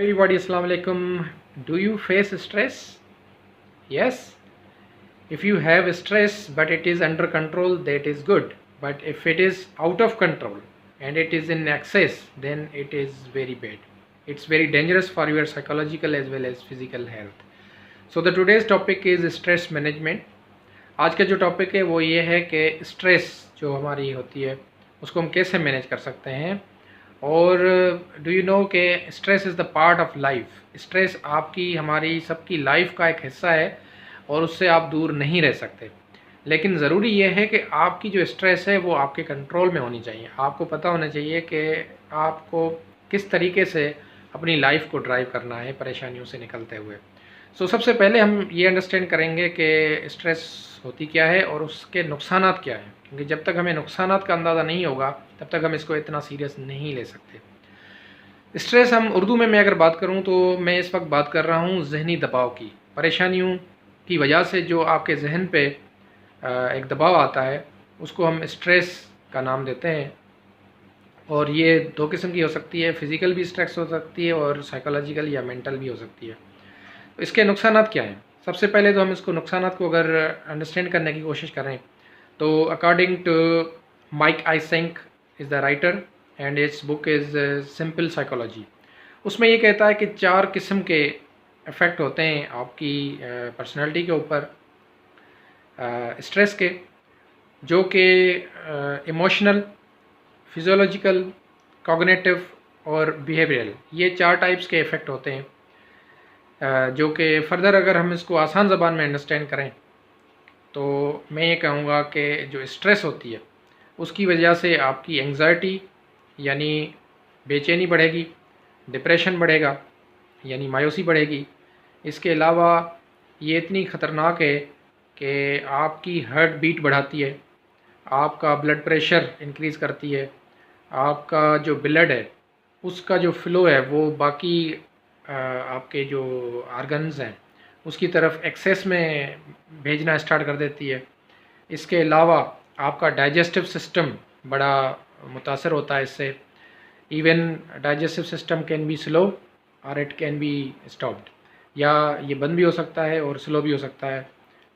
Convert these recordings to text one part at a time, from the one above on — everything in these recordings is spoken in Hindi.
Everybody, Assalamu alaikum. Do you face stress? Yes. If you have stress but it is under control, that is good. But if it is out of control and it is in excess, then it is very bad. It's very dangerous for your psychological as well as physical health. So the today's topic is stress management. आज का जो टॉपिक है वो ये है कि स्ट्रेस जो हमारी होती है उसको हम कैसे मैनेज कर सकते हैं। और डू यू नो कि stress is the part of life. Stress आपकी हमारी सबकी लाइफ का एक हिस्सा है और उससे आप दूर नहीं रह सकते। लेकिन ज़रूरी यह है कि आपकी जो स्ट्रेस है वो आपके कंट्रोल में होनी चाहिए। आपको पता होना चाहिए कि आपको किस तरीके से अपनी लाइफ को ड्राइव करना है परेशानियों से निकलते हुए। सबसे पहले हम ये अंडरस्टैंड करेंगे कि स्ट्रेस होती क्या है और उसके नुकसानात क्या हैं, क्योंकि जब तक हमें नुकसानात का अंदाज़ा नहीं होगा तब तक हम इसको इतना सीरियस नहीं ले सकते। स्ट्रेस हम उर्दू में मैं अगर बात करूं तो मैं इस वक्त बात कर रहा हूं जहनी दबाव की। परेशानियों की वजह से जो आपके जहन पे एक दबाव आता है उसको हम स्ट्रेस का नाम देते हैं। और ये दो किस्म की हो सकती है, फ़िज़िकल भी स्ट्रेस हो सकती है और साइकोलॉजिकल या मेंटल भी हो सकती है। तो इसके नुकसानात क्या हैं? सबसे पहले तो हम इसको नुकसानात को अगर अंडरस्टैंड करने की कोशिश करें तो according to Mike Eysenck is the writer and its book is simple psychology. उसमें ये कहता है कि 4 किस्म के इफ़ेक्ट होते हैं आपकी पर्सनालिटी के ऊपर स्ट्रेस के, जो कि इमोशनल, फिजियोलॉजिकल, कॉग्निटिव और बिहेवियरल, ये 4 टाइप्स के इफ़ेक्ट होते हैं। जो कि फ़र्दर अगर हम इसको आसान ज़बान में अंडरस्टैंड करें तो मैं ये कहूँगा कि जो स्ट्रेस होती है उसकी वजह से आपकी एंग्जाइटी यानी बेचैनी बढ़ेगी, डिप्रेशन बढ़ेगा यानी मायूसी बढ़ेगी। इसके अलावा ये इतनी ख़तरनाक है कि आपकी हार्ट बीट बढ़ाती है, आपका ब्लड प्रेशर इंक्रीज़ करती है, आपका जो ब्लड है उसका जो फ़्लो है वो बाकी आपके जो आर्गन्स हैं उसकी तरफ एक्सेस में भेजना स्टार्ट कर देती है। इसके अलावा आपका डाइजेस्टिव सिस्टम बड़ा मुतासर होता है इससे। Even digestive system can be slow और इट कैन बी स्टॉप्ड, या ये बंद भी हो सकता है और स्लो भी हो सकता है।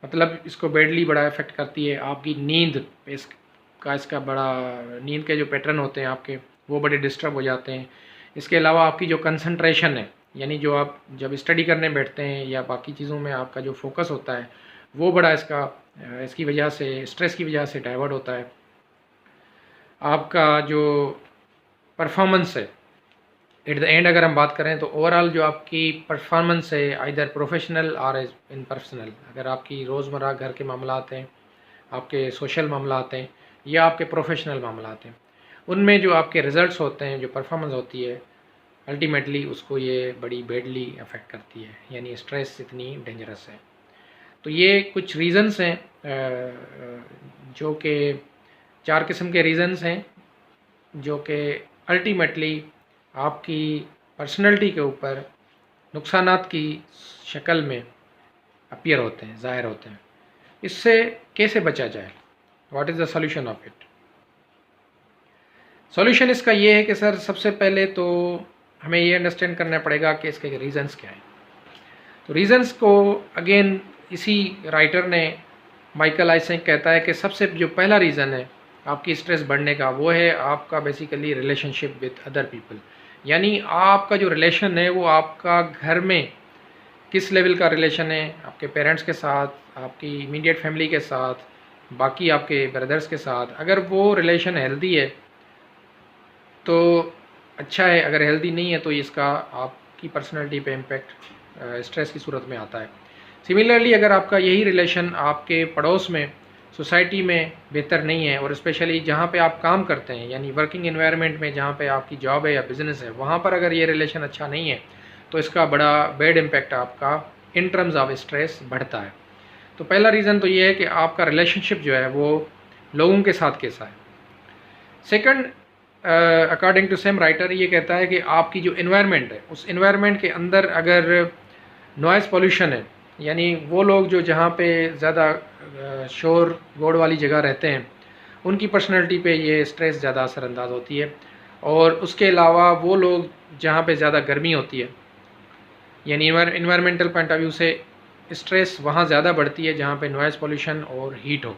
मतलब इसको बैडली बड़ा इफ़ेक्ट करती है। आपकी नींद इसका बड़ा, नींद के जो पैटर्न होते हैं आपके वो बड़े डिस्टर्ब हो जाते हैं। इसके अलावा आपकी जो कंसंट्रेशन है यानी जो आप जब स्टडी करने बैठते हैं या बाकी चीज़ों में आपका जो फोकस होता है वो बड़ा इसकी वजह से, स्ट्रेस की वजह से डाइवर्ट होता है। आपका जो परफॉर्मेंस है एट द एंड अगर हम बात करें तो ओवरऑल जो आपकी परफॉर्मेंस है आइदर प्रोफेशनल और इन पर्सनल, अगर आपकी रोज़मर्रा घर के मामलात हैं, आपके सोशल मामलात हैं या आपके प्रोफेशनल मामलात हैं, उनमें जो आपके रिज़ल्ट्स होते हैं, जो परफॉर्मेंस होती है, अल्टीमेटली उसको ये बड़ी बैडली अफेक्ट करती है। यानी स्ट्रेस इतनी डेंजरस है। तो ये कुछ रीज़न्स हैं जो कि 4 किस्म के रीज़न्स हैं जो कि अल्टीमेटली आपकी पर्सनैलिटी के ऊपर नुकसानात की शक्ल में अपीयर होते हैं, ज़ाहिर होते हैं। इससे कैसे बचा जाए? What is the solution of it? Solution इसका ये है कि सर सबसे पहले तो हमें ये अंडरस्टैंड करना पड़ेगा कि इसके रीज़न्स क्या हैं। तो रीज़न्स को अगेन इसी राइटर ने, माइकल आइसेंक, कहता है कि सबसे जो पहला रीज़न है आपकी स्ट्रेस बढ़ने का वो है आपका basically relationship with other people. यानी आपका जो रिलेशन है वो आपका घर में किस लेवल का रिलेशन है, आपके पेरेंट्स के साथ, आपकी इमीडिएट फैमिली के साथ, बाकी आपके ब्रदर्स के साथ। अगर वो रिलेशन हेल्दी है तो अच्छा है, अगर हेल्दी नहीं है तो इसका आपकी पर्सनैलिटी पे इम्पेक्ट स्ट्रेस की सूरत में आता है। सिमिलरली अगर आपका यही रिलेशन आपके पड़ोस में, सोसाइटी में बेहतर नहीं है, और स्पेशली जहाँ पे आप काम करते हैं यानी वर्किंग एनवायरनमेंट में जहाँ पे आपकी जॉब है या बिज़नेस है, वहाँ पर अगर ये रिलेशन अच्छा नहीं है तो इसका बड़ा बैड इम्पेक्ट आपका इन टर्म्स ऑफ स्ट्रेस बढ़ता है। तो पहला रीज़न तो ये है कि आपका रिलेशनशिप जो है वो लोगों के साथ कैसा है। Second, according to same writer, ये कहता है कि आपकी जो इन्वायरमेंट है उस इन्वायरमेंट के अंदर अगर नॉइज़ पोल्यूशन है, यानी वो लोग जो जहाँ पे ज़्यादा शोर गोड़ वाली जगह रहते हैं उनकी पर्सनैलिटी पे ये स्ट्रेस ज़्यादा असरअंदाज होती है। और उसके अलावा वो लोग जहाँ पे ज़्यादा गर्मी होती है यानी इन्वायरमेंटल पॉइंट ऑफ व्यू से स्ट्रेस वहाँ ज़्यादा बढ़ती है जहाँ पे नॉइज़ पोल्यूशन और हीट हो।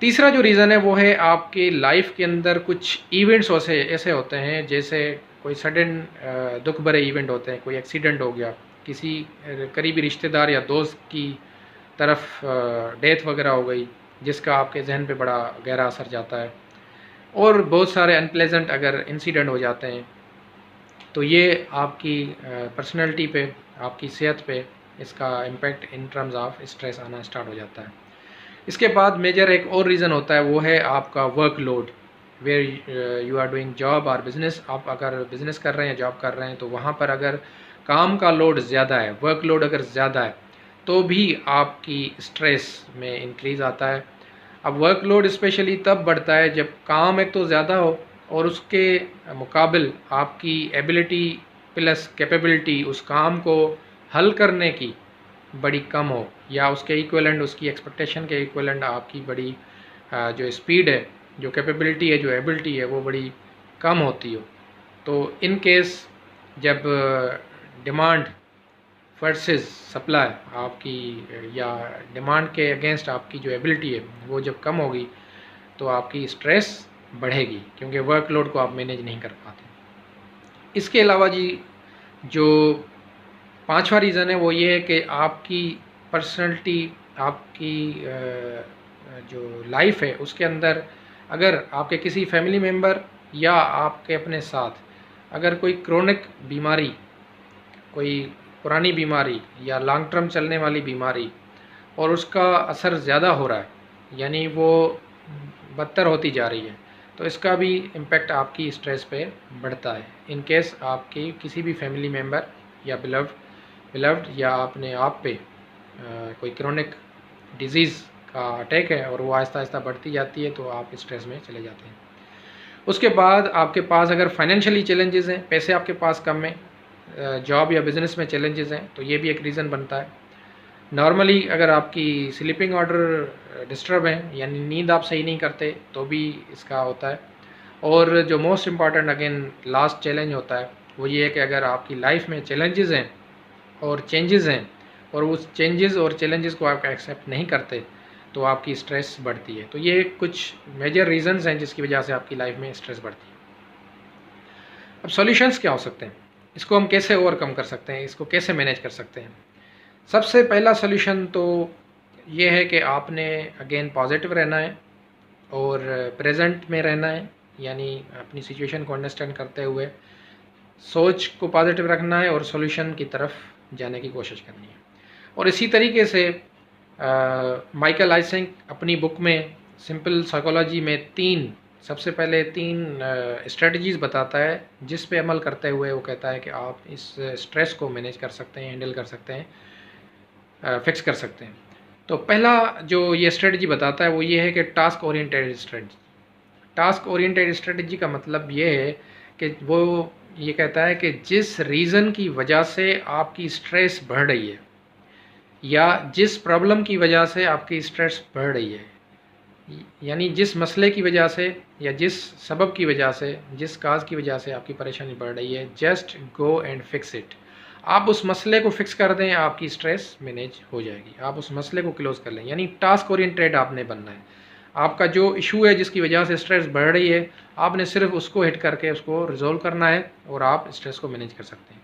तीसरा जो रीज़न है वो है आपके लाइफ के अंदर कुछ इवेंट्स ऐसे होते हैं, जैसे कोई सडन दुख भरे इवेंट होते हैं, कोई एक्सीडेंट हो गया, किसी करीबी रिश्तेदार या दोस्त की तरफ डेथ वगैरह हो गई, जिसका आपके जहन पे बड़ा गहरा असर जाता है, और बहुत सारे अनप्लेजेंट अगर इंसिडेंट हो जाते हैं, तो ये आपकी पर्सनैलिटी पे, आपकी सेहत पे इसका impact in terms of stress आना स्टार्ट हो जाता है। इसके बाद मेजर एक और रीज़न होता है, वो है आपका workload. Where you are doing job और बिज़नेस, आप अगर बिज़नेस कर रहे हैं, जॉब कर रहे हैं, तो वहाँ पर अगर काम का लोड ज़्यादा है, वर्कलोड अगर ज़्यादा है, तो भी आपकी स्ट्रेस में इंक्रीज़ आता है। अब वर्कलोड स्पेशली तब बढ़ता है जब काम एक तो ज़्यादा हो और उसके मुकाबिल आपकी एबिलिटी प्लस कैपेबिलिटी उस काम को हल करने की बड़ी कम हो, या उसके इक्वलेंट, उसकी एक्सपेक्टेशन के इक्वलेंट आपकी बड़ी जो स्पीड है, जो कैपेबिलिटी है, जो एबिलिटी है, वो बड़ी कम होती हो। तो इन केस जब डिमांड वर्सेस सप्लाई आपकी, या डिमांड के अगेंस्ट आपकी जो एबिलिटी है वो जब कम होगी, तो आपकी स्ट्रेस बढ़ेगी, क्योंकि वर्कलोड को आप मैनेज नहीं कर पाते। इसके अलावा जी जो पांचवा रीज़न है वो ये है कि आपकी पर्सनैलिटी, आपकी जो लाइफ है उसके अंदर अगर आपके किसी फैमिली मेम्बर या आपके अपने साथ अगर कोई क्रोनिक बीमारी, कोई पुरानी बीमारी या लॉन्ग टर्म चलने वाली बीमारी, और उसका असर ज़्यादा हो रहा है, यानी वो बदतर होती जा रही है, तो इसका भी इम्पेक्ट आपकी स्ट्रेस पे बढ़ता है। इन केस आपकी किसी भी फैमिली मेम्बर या बिलव्ड या अपने आप पे कोई क्रोनिक डिजीज़ का अटैक है और वो आहिस्ता आहिस्ता बढ़ती जाती है, तो आप स्ट्रेस में चले जाते हैं। उसके बाद आपके पास अगर फाइनेंशियली चैलेंजेस हैं, पैसे आपके पास कम है, जॉब या बिज़नेस में चैलेंजेस हैं, तो ये भी एक रीज़न बनता है। नॉर्मली अगर आपकी स्लीपिंग ऑर्डर डिस्टर्ब है, यानी नींद आप सही नहीं करते, तो भी इसका होता है। और जो most important again last challenge होता है वो ये है कि अगर आपकी लाइफ में चैलेंजेस हैं और चेंजेस हैं, और उस चेंजेस और चैलेंजेस को आप एक्सेप्ट नहीं करते, तो आपकी स्ट्रेस बढ़ती है। तो ये कुछ मेजर रीजंस हैं जिसकी वजह से आपकी लाइफ में स्ट्रेस बढ़ती है। अब सॉल्यूशंस क्या हो सकते हैं, इसको हम कैसे ओवरकम कर सकते हैं, इसको कैसे मैनेज कर सकते हैं? सबसे पहला सॉल्यूशन तो ये है कि आपने अगेन पॉजिटिव रहना है और प्रेजेंट में रहना है, यानी अपनी सिचुएशन को अंडरस्टैंड करते हुए सोच को पॉजिटिव रखना है और सॉल्यूशन की तरफ जाने की कोशिश करनी है। और इसी तरीके से माइकल आइसेंक अपनी बुक में सिंपल साइकोलॉजी में सबसे पहले तीन स्ट्रेटजीज़ बताता है, जिस पे अमल करते हुए वो कहता है कि आप इस स्ट्रेस को मैनेज कर सकते हैं, हैंडल कर सकते हैं, फिक्स कर सकते हैं। तो पहला जो ये स्ट्रेटजी बताता है वो ये है कि task oriented strategy. Task oriented strategy का मतलब ये है कि वो ये कहता है कि जिस रीज़न की वजह से आपकी स्ट्रेस बढ़ रही है, या जिस प्रॉब्लम की वजह से आपकी स्ट्रेस बढ़ रही है, यानी जिस मसले की वजह से या जिस सबब की वजह से, जिस काज की वजह से आपकी परेशानी बढ़ रही है, just go and fix it. आप उस मसले को फिक्स कर दें, आपकी स्ट्रेस मैनेज हो जाएगी। आप उस मसले को क्लोज कर लें, यानी टास्क ओरिएंटेड आपने बनना है। आपका जो इशू है जिसकी वजह से स्ट्रेस बढ़ रही है, आपने सिर्फ उसको हिट करके उसको रिजोल्व करना है और आप स्ट्रेस को मैनेज कर सकते हैं।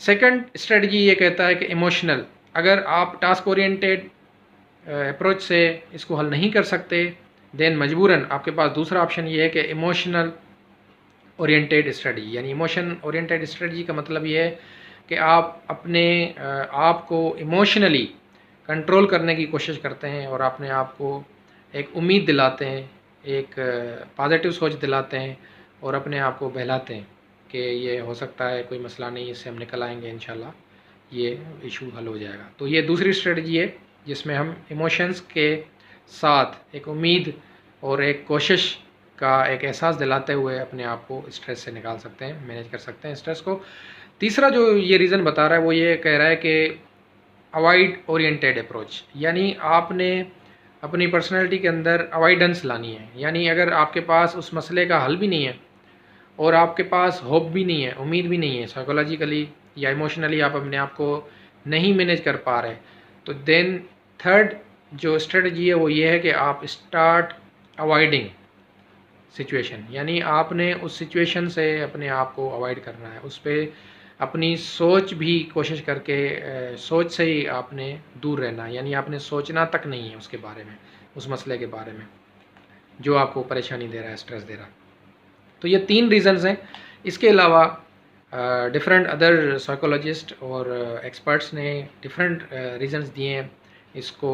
सेकंड स्ट्रेटजी ये कहता है कि इमोशनल, अगर आप टास्क ओरिएंटेड अप्रोच से इसको हल नहीं कर सकते, देन मजबूरन आपके पास दूसरा ऑप्शन ये है कि इमोशनल ओरिएंटेड स्ट्रेटजी। यानी इमोशन ओरिएंटेड स्ट्रेटजी का मतलब ये है कि आप अपने आप को इमोशनली कंट्रोल करने की कोशिश करते हैं और अपने आप को एक उम्मीद दिलाते हैं, एक पॉजिटिव सोच दिलाते हैं और अपने आप को बहलाते हैं कि ये हो सकता है, कोई मसला नहीं, इससे हम निकल आएंगे, इंशाल्लाह ये इशू हल हो जाएगा। तो ये दूसरी स्ट्रेटजी है जिसमें हम इमोशंस के साथ एक उम्मीद और एक कोशिश का एक एहसास दिलाते हुए अपने आप को स्ट्रेस से निकाल सकते हैं, मैनेज कर सकते हैं स्ट्रेस को। तीसरा जो ये रीज़न बता रहा है वो ये कह रहा है कि अवॉइड ओरिएंटेड अप्रोच, यानी आपने अपनी पर्सनैलिटी के अंदर अवॉइडेंस लानी है। यानी अगर आपके पास उस मसले का हल भी नहीं है और आपके पास होप भी नहीं है, उम्मीद भी नहीं है, साइकोलॉजिकली या इमोशनली आप अपने आप को नहीं मैनेज कर पा रहे, तो देन थर्ड जो स्ट्रेटजी है वो ये है कि आप स्टार्ट अवॉइडिंग सिचुएशन, यानी आपने उस सिचुएशन से अपने आप को अवॉइड करना है, उस पर अपनी सोच भी कोशिश करके सोच से ही आपने दूर रहना है, यानी आपने सोचना तक नहीं है उसके बारे में, उस मसले के बारे में जो आपको परेशानी दे रहा है, स्ट्रेस दे रहा है। तो ये 3 रीज़न्स हैं। इसके अलावा डिफरेंट अदर साइकोलॉजिस्ट और एक्सपर्ट्स ने डिफरेंट रीज़न्स दिए हैं, इसको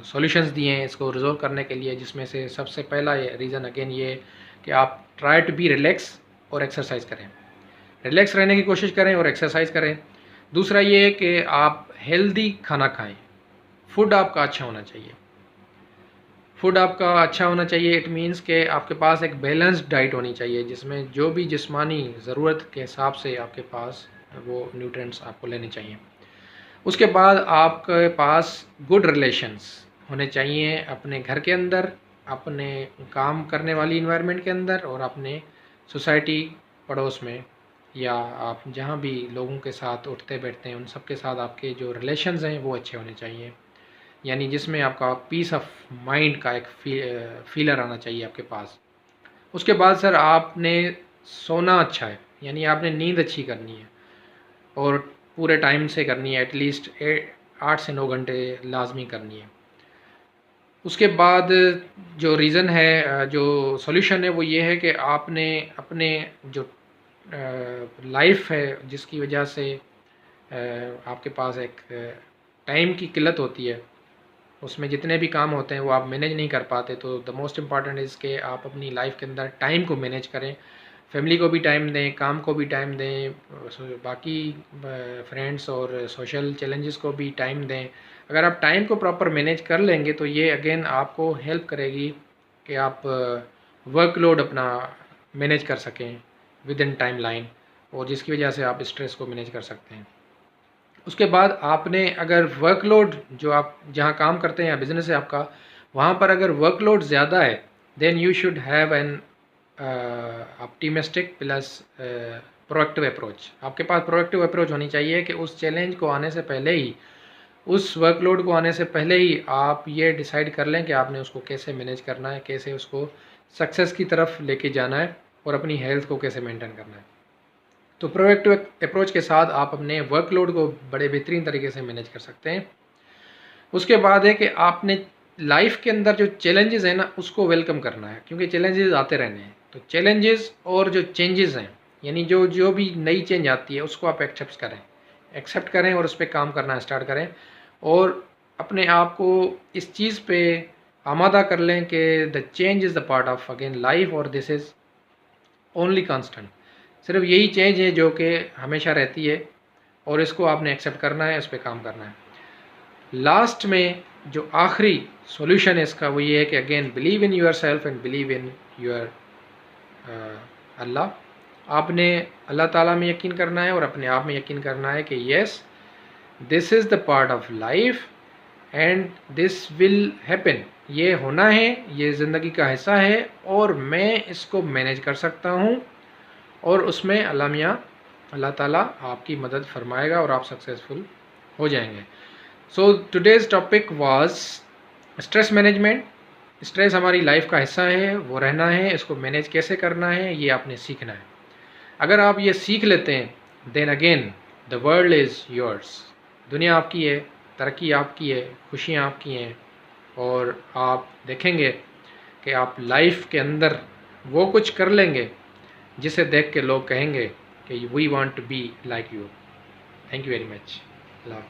सॉल्यूशंस दिए हैं इसको रिजॉल्व करने के लिए, जिसमें से सबसे पहला रीज़न अगेन ये कि आप ट्राई टू बी रिलैक्स और एक्सरसाइज करें, रिलैक्स रहने की कोशिश करें और एक्सरसाइज करें। दूसरा ये है कि आप हेल्दी खाना खाएं, फूड आपका अच्छा होना चाहिए, फूड आपका अच्छा होना चाहिए। इट मीन्स कि आपके पास एक बैलेंस्ड डाइट होनी चाहिए, जिसमें जो भी जिस्मानी ज़रूरत के हिसाब से आपके पास वो न्यूट्रिएंट्स आपको लेने चाहिए। उसके बाद आपके पास गुड रिलेशंस होने चाहिए अपने घर के अंदर, अपने काम करने वाली इन्वायरमेंट के अंदर, और अपने सोसाइटी पड़ोस में, या आप जहाँ भी लोगों के साथ उठते बैठते हैं उन सब के साथ आपके जो रिलेशंस हैं वो अच्छे होने चाहिए, यानी जिसमें आपका पीस ऑफ माइंड का एक फीलर आना चाहिए आपके पास। उसके बाद सर आपने सोना अच्छा है, यानी आपने नींद अच्छी करनी है और पूरे टाइम से करनी है, एटलीस्ट 8 से 9 घंटे लाजमी करनी है। उसके बाद जो रीज़न है, जो सॉल्यूशन है वो ये है कि आपने अपने जो लाइफ है जिसकी वजह से आपके पास एक टाइम की किल्लत होती है, उसमें जितने भी काम होते हैं वो आप मैनेज नहीं कर पाते, तो द मोस्ट इम्पॉर्टेंट इज़ कि आप अपनी लाइफ के अंदर टाइम को मैनेज करें, फैमिली को भी टाइम दें, काम को भी टाइम दें, बाकी फ्रेंड्स और सोशल चैलेंजेस को भी टाइम दें। अगर आप टाइम को प्रॉपर मैनेज कर लेंगे तो ये अगेन आपको हेल्प करेगी कि आप वर्कलोड अपना मैनेज कर सकें विद इन टाइम लाइन, और जिसकी वजह से आप स्ट्रेस को मैनेज कर सकते हैं। उसके बाद आपने अगर वर्कलोड जो आप जहाँ काम करते हैं या बिज़नेस है आपका, वहाँ पर अगर वर्कलोड ज़्यादा है, then you should have an optimistic plus proactive approach. आपके पास प्रोएक्टिव अप्रोच होनी चाहिए कि उस चैलेंज को आने से पहले ही, उस वर्कलोड को आने से पहले ही आप ये डिसाइड कर लें कि आपने उसको कैसे मैनेज करना है, कैसे उसको सक्सेस की तरफ लेके जाना है, और अपनी हेल्थ को कैसे मेंटेन करना है। तो प्रोएक्टिव अप्रोच के साथ आप अपने वर्कलोड को बड़े बेहतरीन तरीके से मैनेज कर सकते हैं। उसके बाद है कि आपने लाइफ के अंदर जो चैलेंजेस हैं ना उसको वेलकम करना है, क्योंकि चैलेंजेस आते रहने हैं। तो चैलेंजेस और जो चेंजेस हैं, यानी जो भी नई चेंज आती है उसको आप एक्सेप्ट करें और उस पर काम करना स्टार्ट करें, और अपने आप को इस चीज़ पे आमादा कर लें कि the change is the part of again life, और दिस इज़ ओनली कांस्टेंट। सिर्फ यही चेंज है जो कि हमेशा रहती है, और इसको आपने एक्सेप्ट करना है, इस पर काम करना है। लास्ट में जो आखिरी सॉल्यूशन है इसका वो ये है कि again believe in yourself and believe in your Allah. आपने अल्लाह ताला में यकीन करना है और अपने आप में यकीन करना है कि yes, this is the part of life and this will happen. ये होना है, ये ज़िंदगी का हिस्सा है, और मैं इसको मैनेज कर सकता हूँ, और उसमें अल्लाह ताला आपकी मदद फरमाएगा और आप सक्सेसफुल हो जाएंगे। सो today's topic was stress management. Stress हमारी लाइफ का हिस्सा है, वो रहना है, इसको मैनेज कैसे करना है ये आपने सीखना है। अगर आप ये सीख लेते हैं then again the world is yours. दुनिया आपकी है, तरक्की आपकी है, खुशियाँ आपकी हैं, और आप देखेंगे कि आप लाइफ के अंदर वो कुछ कर लेंगे जिसे देख के लोग कहेंगे कि we want to be like you. Thank you very much. Love.